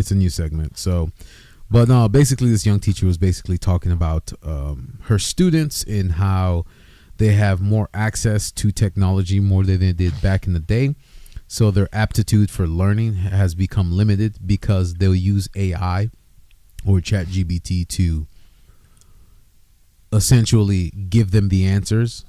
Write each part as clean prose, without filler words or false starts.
It's a new segment. So, but no, basically this young teacher was basically talking about her students and how they have more access to technology more than they did back in the day. So their aptitude for learning has become limited because they'll use AI or ChatGPT to essentially give them the answers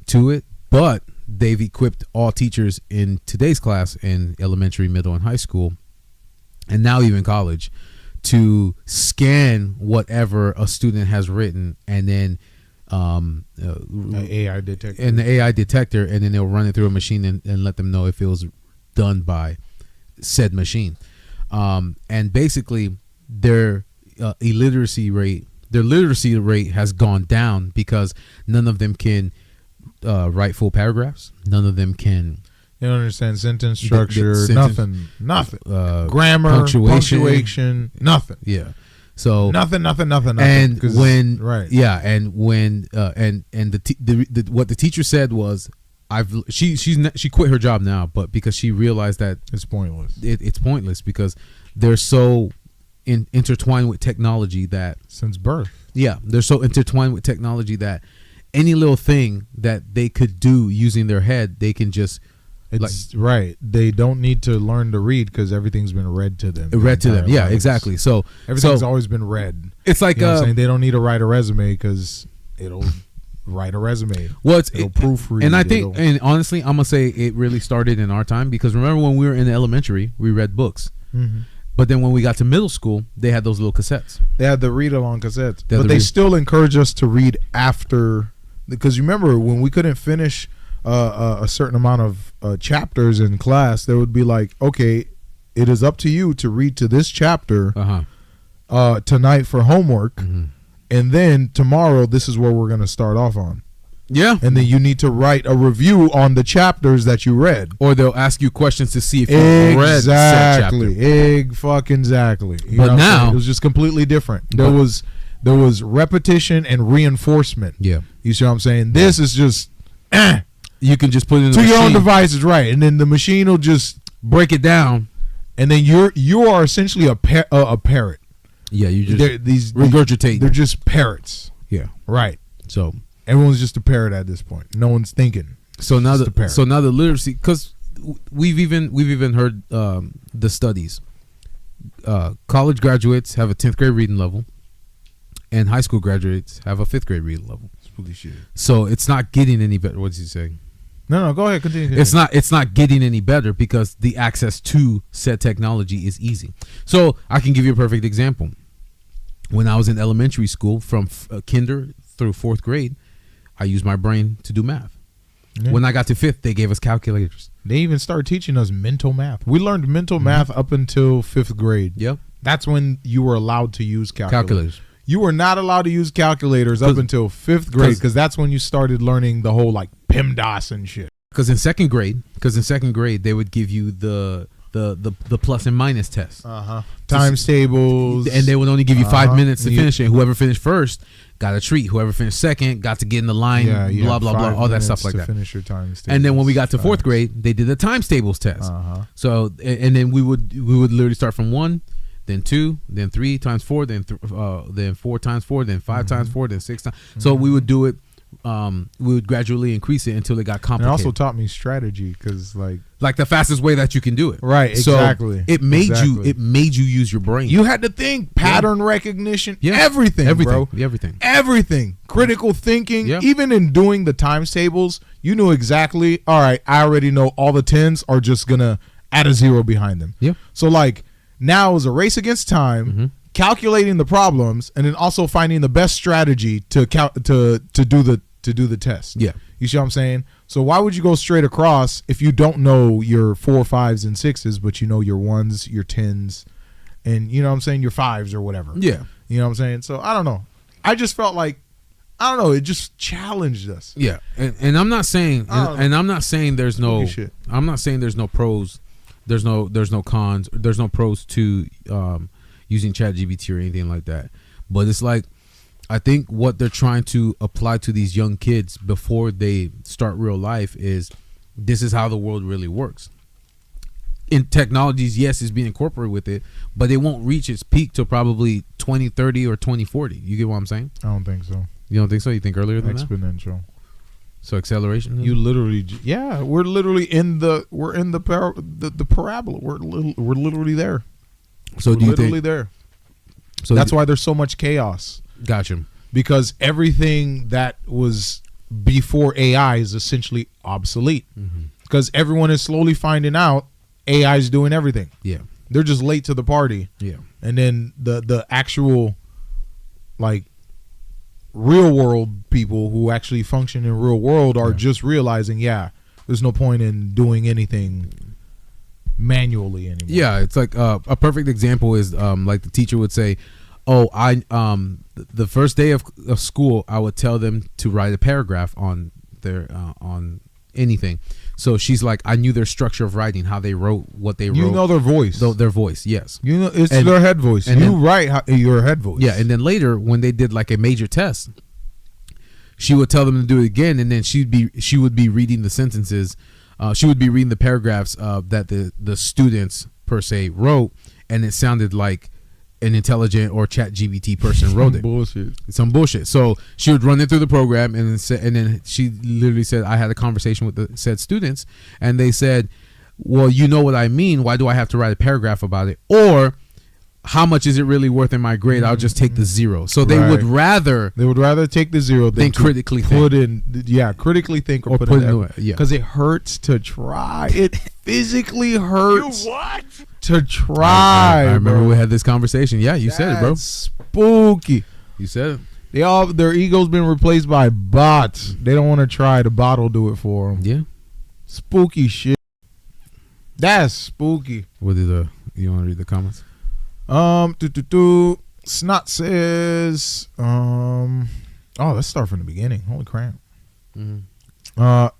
to it. But they've equipped all teachers in today's class in elementary, middle, and high school, and now even college, to scan whatever a student has written, and then the AI detector, and then they'll run it through a machine and let them know if it was done by said machine. And basically, their literacy rate has gone down because none of them can write full paragraphs. None of them can. You don't understand sentence structure, nothing. Grammar, punctuation, nothing. Yeah. So nothing. And when right, yeah, and when what the teacher said was, she quit her job now, but because she realized that it's pointless. It's pointless because they're so intertwined with technology that since birth. Yeah, they're so intertwined with technology that any little thing that they could do using their head, they can just. It's right. They don't need to learn to read because everything's been read to them. Yeah, exactly. So everything's always been read. It's like I'm saying they don't need to write a resume because it'll write a resume. Well, it'll proofread. And I think, and honestly, I'm gonna say it really started in our time because remember when we were in elementary, we read books. Mm-hmm. But then when we got to middle school, they had those little cassettes. They had the read-along cassettes, but they still encourage us to read after, because you remember when we couldn't finish a certain amount of chapters in class, there would be like, okay, it is up to you to read to this chapter tonight for homework, and then tomorrow this is where we're going to start off on. Yeah. And then you need to write a review on the chapters that you read. Or they'll ask you questions to see if you read said chapter. Exactly. But now it was just completely different. There was repetition and reinforcement. Yeah. You see what I'm saying? This is just you can just put it in the to machine. your own devices, right? And then the machine will just break it down, and then you are essentially a parrot. Yeah, you just regurgitate. They're just parrots. Yeah, right. So everyone's just a parrot at this point. No one's thinking. So now the literacy, because we've even heard the studies. College graduates have a 10th grade reading level, and high school graduates have a 5th grade reading level. Shit. So it's not getting any better. What's he saying? No, go ahead. Continue. It's not getting any better because the access to said technology is easy. So I can give you a perfect example. When I was in elementary school, from kinder through 4th grade, I used my brain to do math. Yeah. When I got to 5th, they gave us calculators. They even started teaching us mental math. We learned mental math up until 5th grade. Yep. That's when you were allowed to use calculators. You were not allowed to use calculators up until 5th grade because that's when you started learning the whole like PEMDAS and shit. Because in second grade they would give you the plus and minus test. Times tables. And they would only give you 5 minutes to finish it. Whoever finished first got a treat. Whoever finished second got to get in the line. Blah blah blah. All that stuff like that. Finish your times tables. And then when we got to 4th grade, they did the times tables test. So and then we would literally start from 1. Then 2, then 3 times 4, then 4 times 4, then 5 times 4, then 6 times. So we would do it. We would gradually increase it until it got complicated. And it also taught me strategy because like the fastest way that you can do it. Right. Exactly. So it made you use your brain. You had to think, pattern recognition, everything, bro. Everything. Critical thinking. Yeah. Even in doing the times tables, you knew exactly. All right, I already know all the 10s are just gonna add a 0 behind them. Yeah. So like. Now it was a race against time, calculating the problems, and then also finding the best strategy to do the test. Yeah, you see what I'm saying? So why would you go straight across if you don't know your 4, 5s, and 6s, but you know your 1s, your 10s, and you know what I'm saying, your 5s or whatever? Yeah, you know what I'm saying. So I don't know. I just felt like it just challenged us. Yeah, and I'm not saying, and I'm not saying there's no. I'm not saying there's no pros. There's no cons. There's no pros to using ChatGPT or anything like that. But it's like, I think what they're trying to apply to these young kids before they start real life is this is how the world really works. in technologies, yes, is being incorporated with it, but it won't reach its peak till probably 2030 or 2040. You get what I'm saying? I don't think so. You don't think so? You think earlier than exponential? So acceleration? You literally, yeah, we're literally in the parabola. We're literally there. So do you think there? So that's why there's so much chaos. Gotcha. Because everything that was before AI is essentially obsolete. Because everyone is slowly finding out AI is doing everything. Yeah, they're just late to the party. Yeah, and then the actual like real world people who actually function in real world are just realizing, there's no point in doing anything manually anymore. Yeah, it's like a perfect example is like the teacher would say, "Oh, the first day of school, I would tell them to write a paragraph on their on anything." So she's like, I knew their structure of writing, how they wrote, what they wrote. You know their voice. Their voice, yes. You know, it's their head voice. And you write your head voice. Yeah, and then later when they did like a major test, she would tell them to do it again, and then she would be reading the sentences. She would be reading the paragraphs that the students per se wrote, and it sounded like an intelligent or ChatGPT person wrote it. Some bullshit. So she would run it through the program, and then she literally said, I had a conversation with the said students, and they said, well, you know what I mean. Why do I have to write a paragraph about it? Or how much is it really worth in my grade? I'll just take the 0. So they would rather take the 0 than critically put think. Critically think or put in it. Yeah, because it hurts to try. It physically hurts. You what? To try. I remember we had this conversation. Yeah, you said it, bro. Spooky. You said it. Their ego's been replaced by bots. They don't want to try. The bot will do it for them. Yeah. Spooky shit. That's spooky. What did you want to read the comments? Snot says, let's start from the beginning. Holy crap.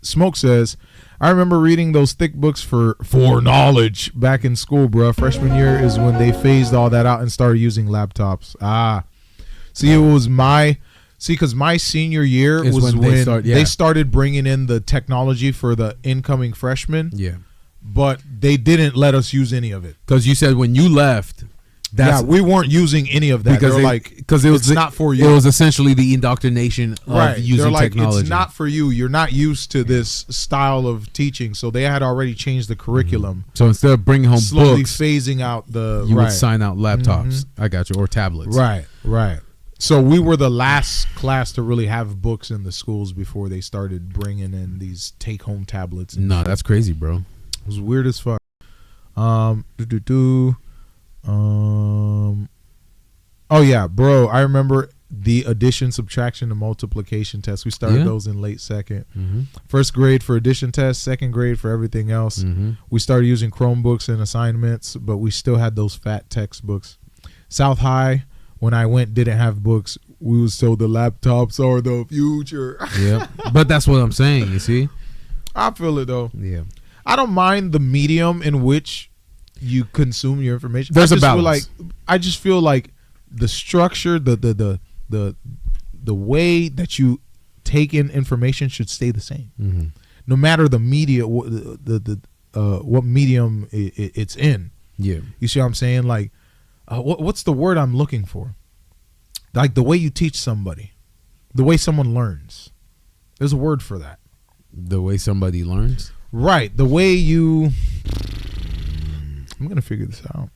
Smoke says, I remember reading those thick books for knowledge back in school, bro. Freshman year is when they phased all that out and started using laptops. See, it was because my senior year was when they started bringing in the technology for the incoming freshmen. Yeah. But they didn't let us use any of it. Because you said when you left, we weren't using any of that. Because it was not for you. It was essentially the indoctrination of using technology. It's not for you. You're not used to this style of teaching. So they had already changed the curriculum. So instead of bringing home slowly books, phasing out you would sign out laptops. I got you, or tablets. Right. So we were the last class to really have books in the schools before they started bringing in these take-home tablets. No, that's crazy, bro. It was weird as fuck. Oh yeah, bro. I remember the addition, subtraction, and multiplication tests. We started those in late second. First grade for addition tests, second grade for everything else. We started using Chromebooks and assignments, but we still had those fat textbooks. South High, when I went, didn't have books. We was told the laptops are the future. Yeah, but that's what I'm saying. You see, I feel it though. Yeah, I don't mind the medium in which you consume your information. There's a balance. I just feel like the structure, the way that you take in information should stay the same, no matter the media, what medium it's in. Yeah, you see what I'm saying? Like, what's the word I'm looking for? Like the way you teach somebody, the way someone learns. There's a word for that. The way somebody learns. Right. The way you. I'm going to figure this out.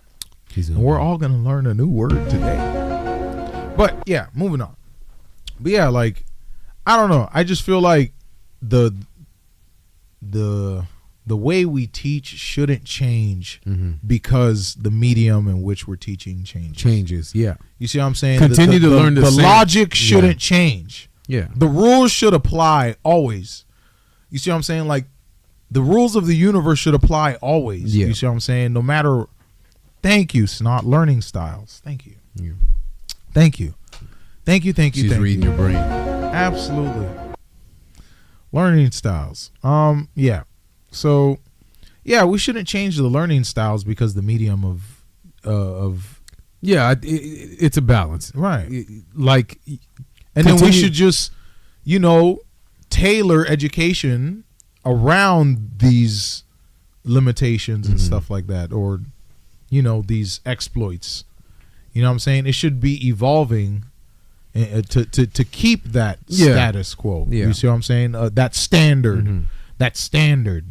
And we're all going to learn a new word today. But yeah, moving on. But yeah, like, I don't know. I just feel like the way we teach shouldn't change because the medium in which we're teaching changes. Yeah. You see what I'm saying? Continue to learn the same. Logic shouldn't change. Yeah. The rules should apply always. You see what I'm saying? Like, the rules of the universe should apply always. Yeah. You see what I'm saying? No matter. Thank you, Snot. Learning styles. Thank you. Yeah. Thank you. Thank you. She's reading your brain. Absolutely. Learning styles. Yeah. So, yeah, we shouldn't change the learning styles because the medium of. Yeah, it's a balance, right? Like, and then we should just, tailor education around these limitations and stuff like that, or these exploits. You know what I'm saying? It should be evolving to keep that status quo. Yeah. You see what I'm saying? That standard,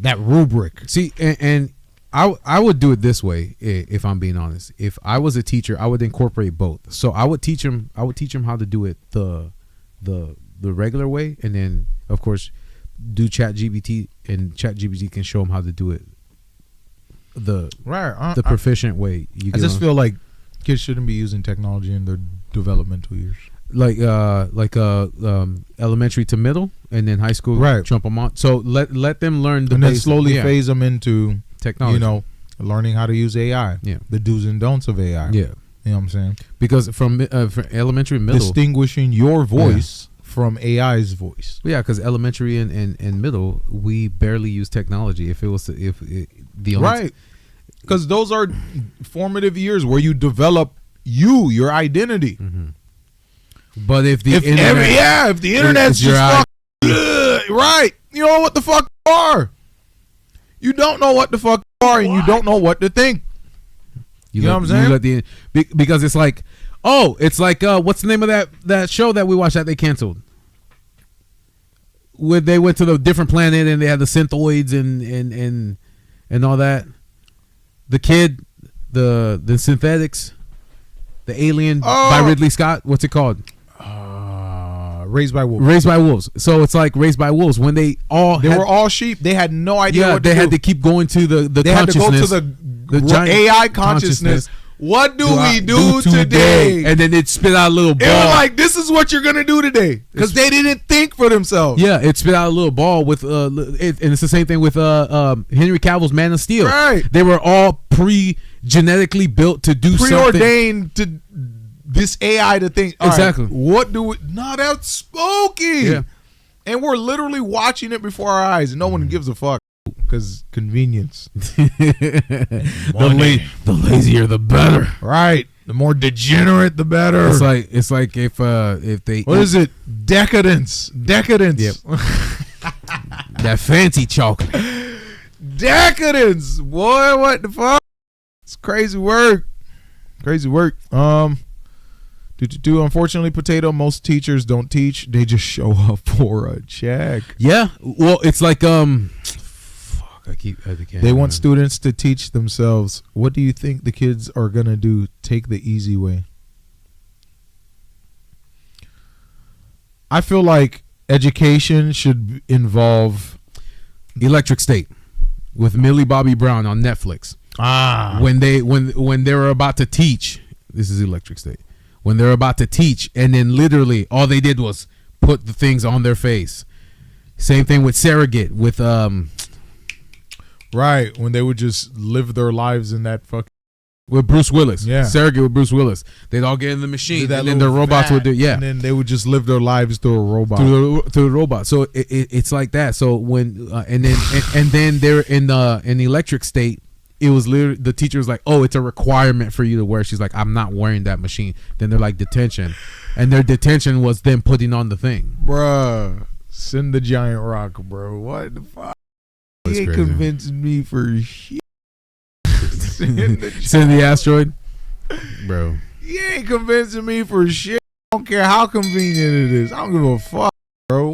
that rubric. See, and I would do it this way, if I'm being honest. If I was a teacher, I would incorporate both. So I would teach them how to do it the regular way, and then of course do ChatGPT, and ChatGPT can show them how to do it the proficient way. I just feel like kids shouldn't be using technology in their developmental years. Like elementary to middle, and then high school, jump them on. So let them learn and then slowly phase them into technology. Learning how to use AI. Yeah, the do's and don'ts of AI. Yeah, you know what I'm saying. Because from elementary, middle, distinguishing your voice from AI's voice. Yeah, because elementary and middle, we barely use technology. Because those are formative years where you develop your identity. But if the internet's just right, you know what the fuck you are. You don't know what the fuck you are, and you don't know what to think. You know what I'm saying? Because it's like, what's the name of that show that we watched that they canceled? Where they went to the different planet and they had the synthoids and all that. The kid, the synthetics, the alien by Ridley Scott. What's it called? Raised by Wolves. Raised by Wolves. So it's like Raised by Wolves. When they were all sheep. They had no idea what to do. They had to keep going to the they consciousness. Had to go to the AI consciousness. What do we do today? And then it spit out a little ball. It was like, this is what you're going to do today. Because they didn't think for themselves. Yeah, it spit out a little ball with, and it's the same thing with Henry Cavill's Man of Steel. Right. They were all genetically built to do something. Preordained to this AI to think. Exactly. Right, what do we, not outspoken. Yeah. And we're literally watching it before our eyes, and no one gives a fuck. Because convenience. The lazier the better. Right. The more degenerate the better. It's like if they what is it? Decadence. Yep. That fancy chocolate. Decadence. Boy, what the fuck? It's crazy work. Unfortunately, potato, most teachers don't teach. They just show up for a check. Yeah. Well, it's like they want students to teach themselves. What do you think the kids are gonna do? Take the easy way. I feel like education should involve Electric State with Millie Bobby Brown on Netflix. When they were about to teach, this is Electric State. When they're about to teach, and then literally all they did was put the things on their face. Same thing with Surrogate with right, when they would just live their lives in that fucking with Bruce Willis. Yeah. Surrogate with Bruce Willis. They'd all get in the machine, and then the robots would do and then they would just live their lives through a robot. Through the robot. So it's like that. So when and then they're in the Electric State. It was literally, the teacher was like, "Oh, it's a requirement for you to wear." She's like, "I'm not wearing that machine." Then they're like, "Detention," and their detention was them putting on the thing. Bruh, send the giant rock, bro. What the fuck? He ain't convincing me for shit. Send the asteroid, bro. He ain't convincing me for shit. I don't care how convenient it is. I don't give a fuck, bro.